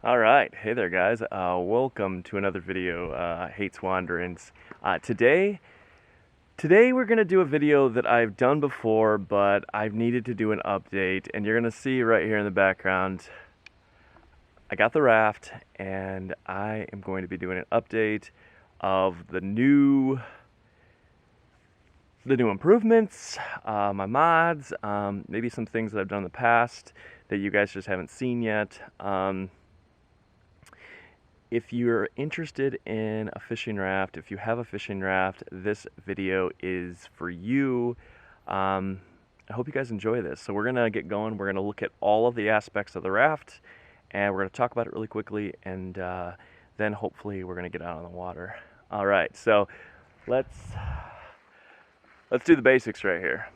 All right, hey there guys, welcome to another video, Haight's Wanderings. Today we're going to do a video that I've done before, but I've needed to do an update, and you're going to see right here in the background, I got the raft, and I am going to be doing an update of the new improvements, my mods, maybe some things that I've done in the past that you guys just haven't seen yet. If you're interested in a fishing raft, if you have a fishing raft, this video is for you. I hope you guys enjoy this. So we're gonna get going. We're gonna look at all of the aspects of the raft, and we're gonna talk about it really quickly, and then hopefully we're gonna get out on the water. All right, so let's do the basics right here.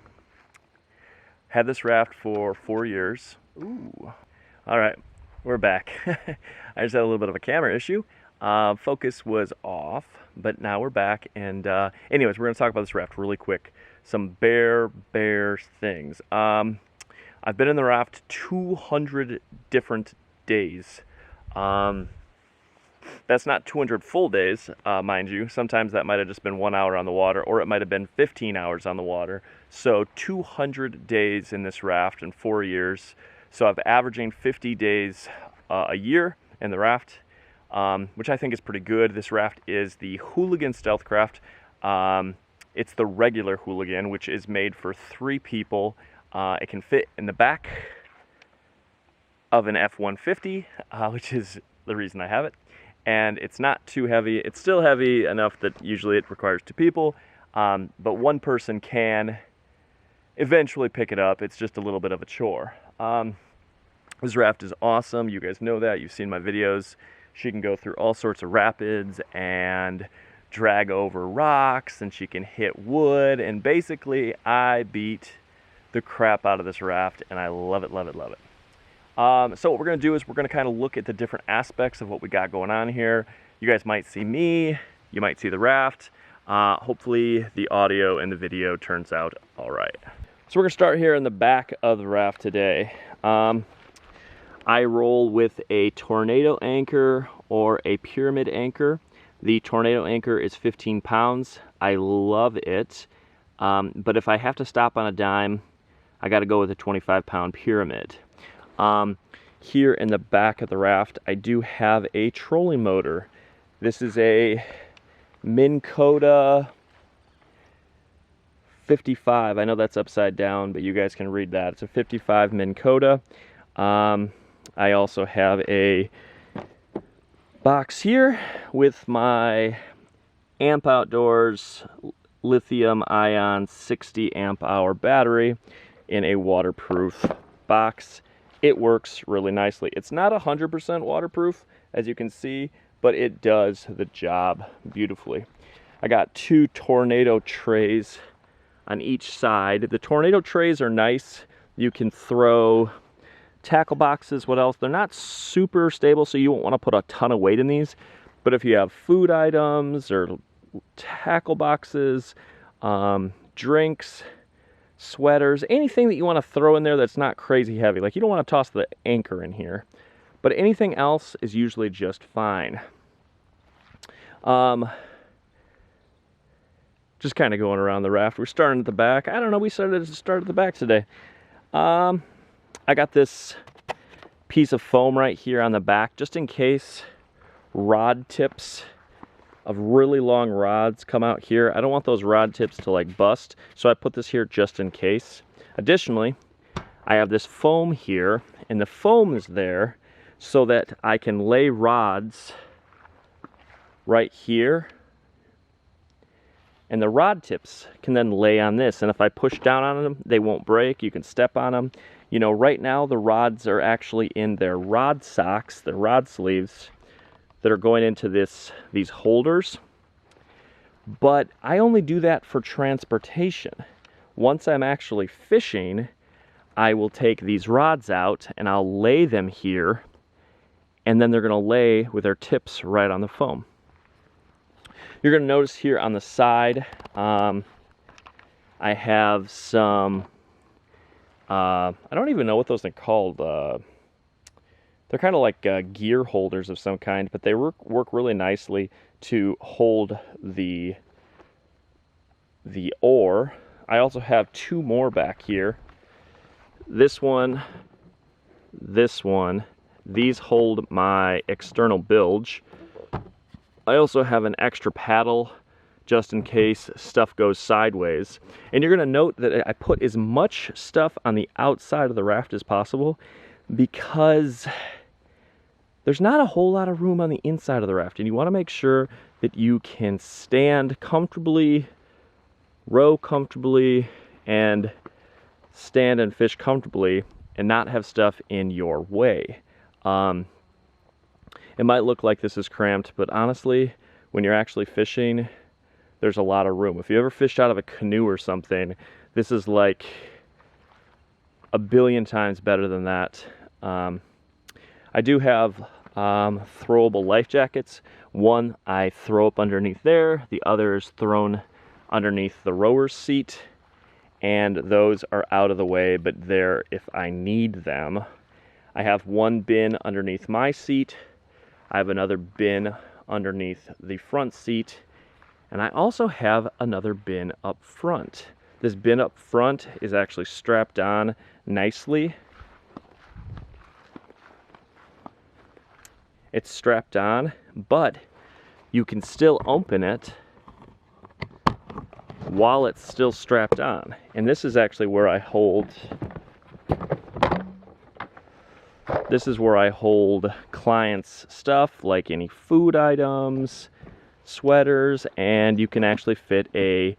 Had this raft for 4 years. Ooh. All right. We're back. I just had a little bit of a camera issue. Focus was off, but now we're back. And anyways, we're going to talk about this raft really quick. Some bare things. I've been in the raft 200 different days. That's not 200 full days, mind you. Sometimes that might have just been 1 hour on the water, or it might have been 15 hours on the water. So 200 days in this raft in 4 years. So I'm averaging 50 days a year in the raft, which I think is pretty good. This raft is the Hooligan Stealthcraft. It's the regular Hooligan, which is made for 3 people. It can fit in the back of an F-150, which is the reason I have it. And it's not too heavy. It's still heavy enough that usually it requires 2 people, but 1 person can eventually pick it up. It's just a little bit of a chore. This raft is awesome. You guys know that. You've seen my videos. She can go through all sorts of rapids and drag over rocks, and she can hit wood, and basically I beat the crap out of this raft, and I love it, love it, love it. So what we're going to do is we're going to kind of look at the different aspects of what we got going on here. You guys might see me. You might see the raft. Hopefully the audio and the video turns out all right. So we're going to start here in the back of the raft today. I roll with a tornado anchor or a pyramid anchor. The tornado anchor is 15 pounds. I love it. But if I have to stop on a dime, I got to go with a 25-pound pyramid. Here in the back of the raft, I do have a trolling motor. This is a Minn Kota 55. I know that's upside down, but you guys can read that. It's a 55 Minn Kota. I also have a box here with my Amp Outdoors lithium ion 60 amp hour battery in a waterproof box. It works really nicely. It's not 100% waterproof, as you can see, but it does the job beautifully. I got 2 tornado trays on each side. The tornado trays are nice. You can throw tackle boxes. What else? They're not super stable, so you won't want to put a ton of weight in these. But if you have food items or tackle boxes, drinks, sweaters, anything that you want to throw in there that's not crazy heavy. Like, you don't want to toss the anchor in here. But anything else is usually just fine. Just kind of going around the raft. We're starting at the back. I don't know, we started at the back today. I got this piece of foam right here on the back, just in case rod tips of really long rods come out here. I don't want those rod tips to like bust, so I put this here just in case. Additionally, I have this foam here, and the foam is there so that I can lay rods right here, and the rod tips can then lay on this, and if I push down on them, they won't break. You can step on them. You know, right now the rods are actually in their rod socks, their rod sleeves, that are going into these holders. But I only do that for transportation. Once I'm actually fishing, I will take these rods out and I'll lay them here, and then they're going to lay with their tips right on the foam. You're going to notice here on the side, I have some, I don't even know what those are called. they're kind of like gear holders of some kind, but they work really nicely to hold the oar. I also have two more back here. This one, these hold my external bilge. I also have an extra paddle just in case stuff goes sideways. And you're gonna note that I put as much stuff on the outside of the raft as possible because there's not a whole lot of room on the inside of the raft, and you wanna make sure that you can stand comfortably, row comfortably, and stand and fish comfortably and not have stuff in your way. It might look like this is cramped, but honestly, when you're actually fishing, there's a lot of room. If you ever fished out of a canoe or something, this is like a billion times better than that. I do have throwable life jackets. One I throw up underneath there, the other is thrown underneath the rower's seat, and those are out of the way, but there if I need them. I have one bin underneath my seat. I have another bin underneath the front seat, and I also have another bin up front. This bin up front is actually strapped on nicely. It's strapped on, but you can still open it while it's still strapped on. And this is actually where I hold clients' stuff, like any food items, sweaters, and you can actually fit a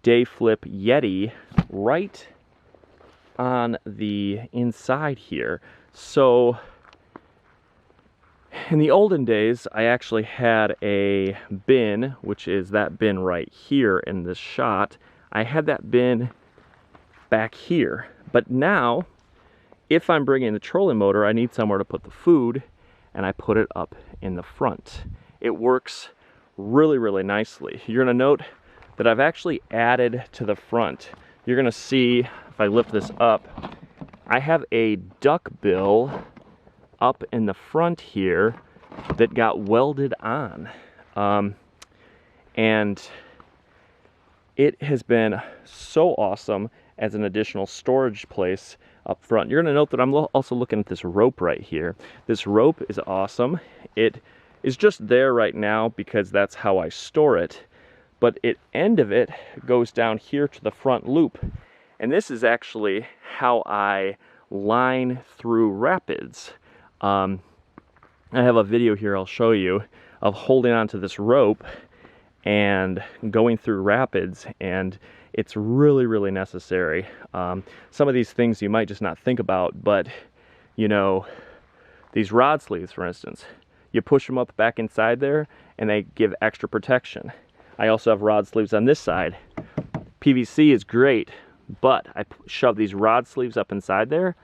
day flip Yeti right on the inside here. So in the olden days, I actually had a bin, which is that bin right here in this shot. I had that bin back here, but now if I'm bringing the trolling motor, I need somewhere to put the food, and I put it up in the front. It works really, really nicely. You're gonna note that I've actually added to the front. You're gonna see, if I lift this up, I have a duck bill up in the front here that got welded on. And it has been so awesome as an additional storage place up front. You're going to note that I'm also looking at this rope right here. This rope is awesome. It is just there right now because that's how I store it. But end of it goes down here to the front loop. And this is actually how I line through rapids. I have a video here I'll show you of holding onto this rope and going through rapids, and it's really, really necessary. Some of these things you might just not think about, but you know, these rod sleeves, for instance, you push them up back inside there and they give extra protection. I also have rod sleeves on this side. PVC is great, but I shove these rod sleeves up inside there,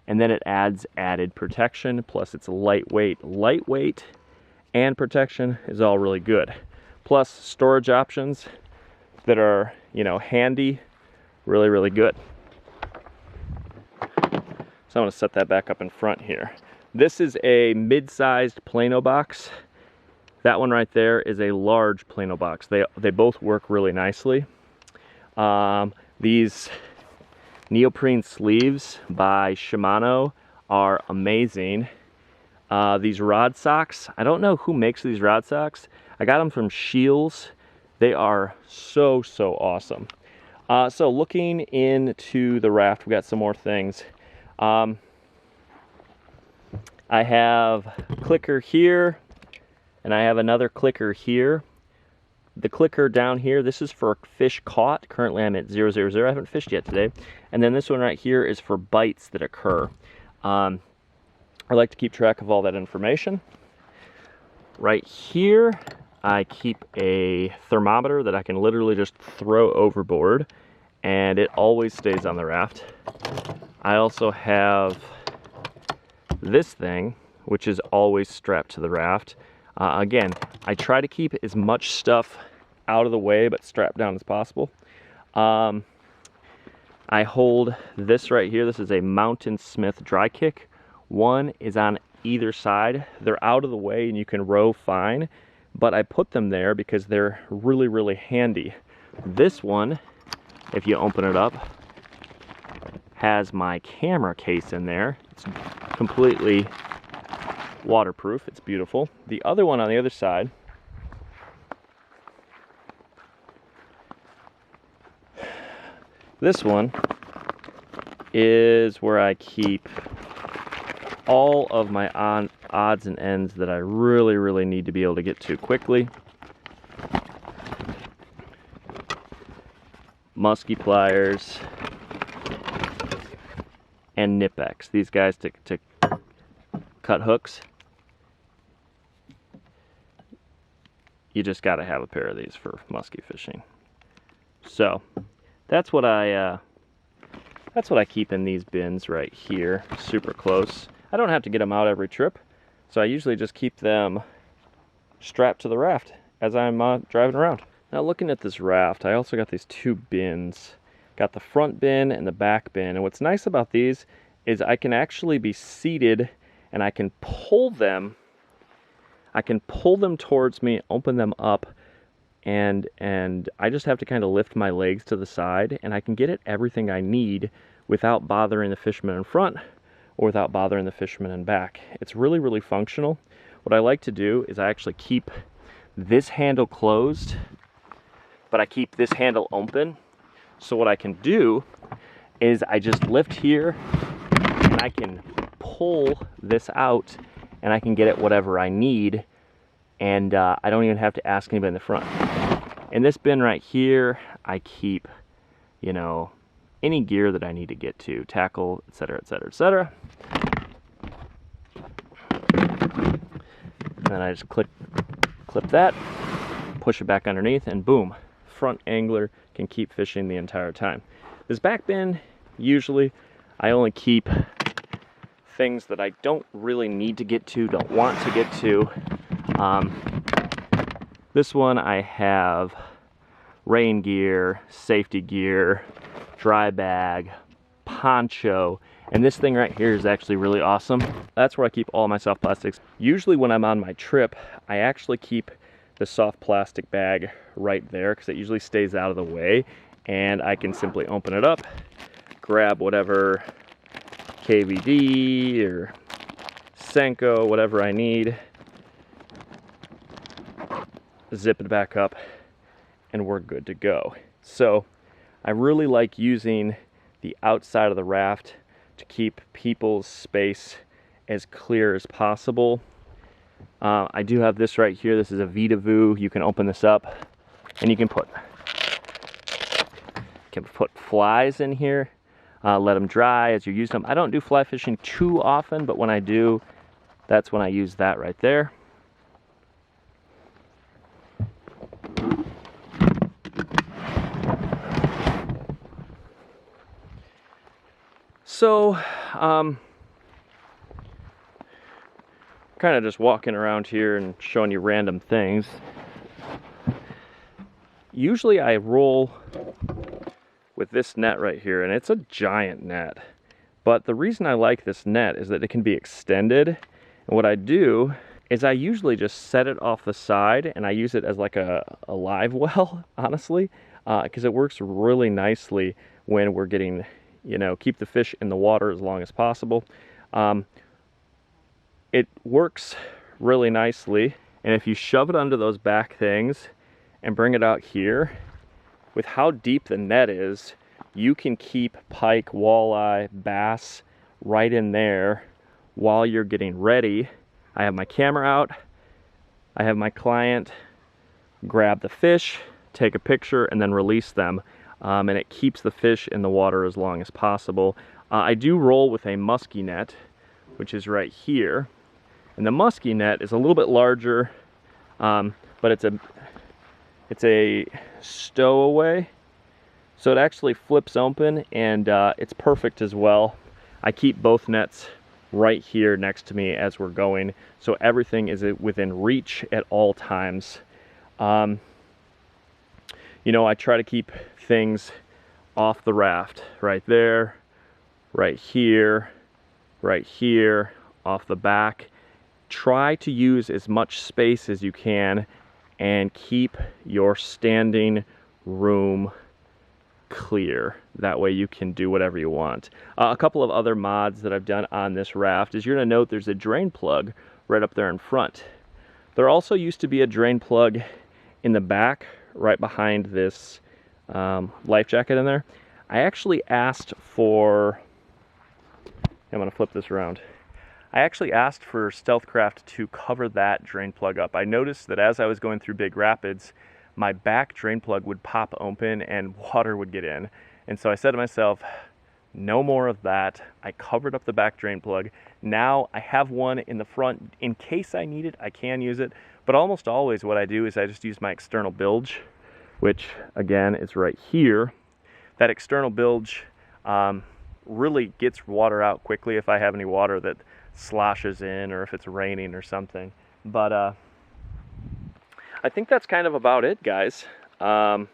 and then it adds added protection, plus it's lightweight. Lightweight and protection is all really good. Plus storage options that are, you know, handy, really, really good. So I'm gonna set that back up in front here. This is a mid-sized Plano box. That one right there is a large Plano box. They both work really nicely. These neoprene sleeves by Shimano are amazing. These rod socks, I don't know who makes these rod socks. I got them from Shields. They are so, so awesome. So looking into the raft, we got some more things. I have a clicker here, and I have another clicker here. The clicker down here, this is for fish caught. Currently I'm at 000. I haven't fished yet today. And then this one right here is for bites that occur. I like to keep track of all that information. Right here, I keep a thermometer that I can literally just throw overboard, and it always stays on the raft. I also have this thing, which is always strapped to the raft. Again, I try to keep as much stuff out of the way but strapped down as possible. I hold this right here. This is a Mountain Smith dry kick. One is on either side. They're out of the way and you can row fine, but I put them there because they're really, really handy. This one, if you open it up, has my camera case in there. It's completely waterproof. It's beautiful. The other one on the other side this one is where I keep all of my odds and ends that I really, really need to be able to get to quickly. Musky pliers and Nip-X. These guys to cut hooks. You just got to have a pair of these for musky fishing. So that's what I keep in these bins right here, super close. I don't have to get them out every trip, so I usually just keep them strapped to the raft as I'm driving around. Now looking at this raft, I also got these two bins. Got the front bin and the back bin, and what's nice about these is I can actually be seated and I can pull them towards me, open them up, and I just have to kind of lift my legs to the side and I can get at everything I need without bothering the fisherman in front or without bothering the fisherman in back. It's really, really functional. What I like to do is I actually keep this handle closed, but I keep this handle open. So what I can do is I just lift here and I can pull this out and I can get at whatever I need, and I don't even have to ask anybody in the front. In this bin right here, I keep, you know, any gear that I need to get to, tackle, etc., etc., etc. Then I just clip that, push it back underneath, and boom, front angler can keep fishing the entire time. This back bin, usually I only keep things that I don't really need to get to, don't want to get to. This one I have rain gear, safety gear, dry bag, poncho, and this thing right here is actually really awesome. That's where I keep all my soft plastics. Usually when I'm on my trip, I actually keep the soft plastic bag right there because it usually stays out of the way, and I can simply open it up, grab whatever KVD or Senko, whatever I need, zip it back up, and we're good to go. So I really like using the outside of the raft to keep people's space as clear as possible. I do have this right here. This is a Vitavoo. You can open this up and you can put flies in here, let them dry as you use them. I don't do fly fishing too often, but when I do, that's when I use that right there. So, kind of just walking around here and showing you random things. Usually I roll with this net right here, and it's a giant net. But the reason I like this net is that it can be extended. And what I do is I usually just set it off the side and I use it as like a live well, honestly, because it works really nicely when we're getting, you know, keep the fish in the water as long as possible. It works really nicely, and if you shove it under those back things and bring it out here, with how deep the net is, you can keep pike, walleye, bass right in there while you're getting ready. I have my camera out, I have my client grab the fish, take a picture, and then release them, and it keeps the fish in the water as long as possible. I do roll with a musky net, which is right here. And the musky net is a little bit larger, but it's a stowaway, so it actually flips open, and it's perfect as well. I keep both nets right here next to me as we're going, so everything is within reach at all times. You know, I try to keep things off the raft, right there, right here, off the back. try to use as much space as you can and keep your standing room clear. That way you can do whatever you want. A couple of other mods that I've done on this raft is you're going to note there's a drain plug right up there in front. There also used to be a drain plug in the back right behind this life jacket in there. I actually asked for, I'm going to flip this around. I actually asked for Stealthcraft to cover that drain plug up. I noticed that as I was going through big rapids, my back drain plug would pop open and water would get in. And so I said to myself, no more of that. I covered up the back drain plug. Now I have one in the front. In case I need it, I can use it. But almost always what I do is I just use my external bilge, which again is right here. That external bilge really gets water out quickly if I have any water that sloshes in or if it's raining or something. But I think that's kind of about it, guys. I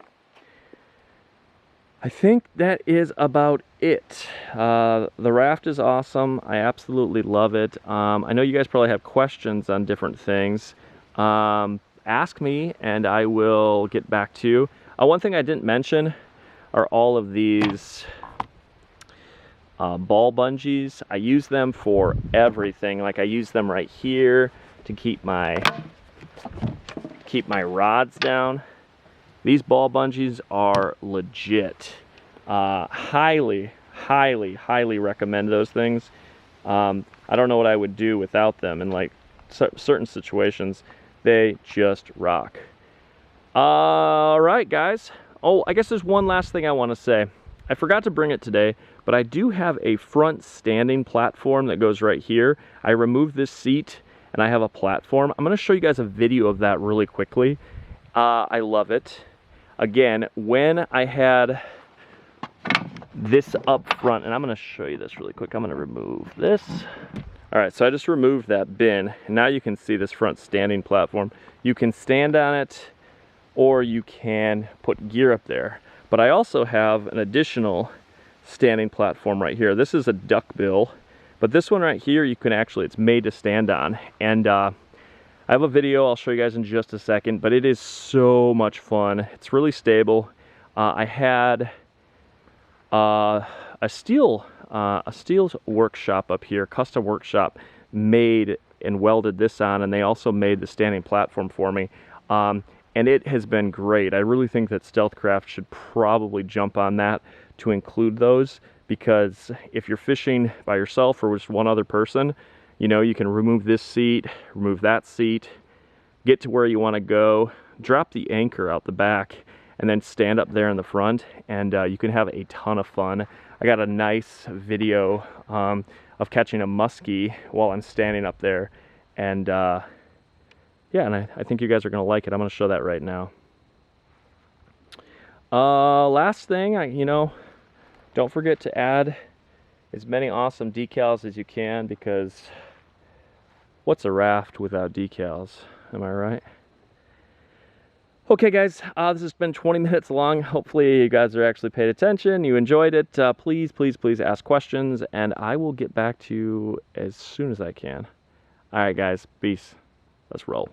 think that is about it. The raft is awesome. I absolutely love it. I know you guys probably have questions on different things. Ask me and I will get back to you. One thing I didn't mention are all of these ball bungees. I use them for everything. Like I use them right here to keep my rods down. These ball bungees are legit. Highly recommend those things. I don't know what I would do without them in like certain situations. They just rock. All right, guys. Oh, I guess there's one last thing I want to say. I forgot to bring it today, but I do have a front standing platform that goes right here. I removed this seat and I have a platform. I'm going to show you guys a video of that really quickly. I love it. Again, when I had this up front, and I'm going to show you this really quick. I'm going to remove this. All right, so I just removed that bin, and now you can see this front standing platform. You can stand on it, or you can put gear up there. But I also have an additional standing platform right here. This is a duckbill, but this one right here, you can actually, it's made to stand on. And I have a video I'll show you guys in just a second, but it is so much fun. It's really stable. I had a steel workshop up here, custom workshop, made and welded this on, and they also made the standing platform for me. And it has been great. I really think that Stealthcraft should probably jump on that to include those, because if you're fishing by yourself or just one other person, you know, you can remove this seat, remove that seat, get to where you want to go, drop the anchor out the back, and then stand up there in the front, and you can have a ton of fun. I got a nice video of catching a muskie while I'm standing up there, and yeah, and I think you guys are going to like it. I'm going to show that right now. Last thing, you know, don't forget to add as many awesome decals as you can, because what's a raft without decals? Am I right? Okay, guys, this has been 20 minutes long. Hopefully you guys are actually paid attention. You enjoyed it. Please ask questions, and I will get back to you as soon as I can. All right, guys, peace. Let's roll.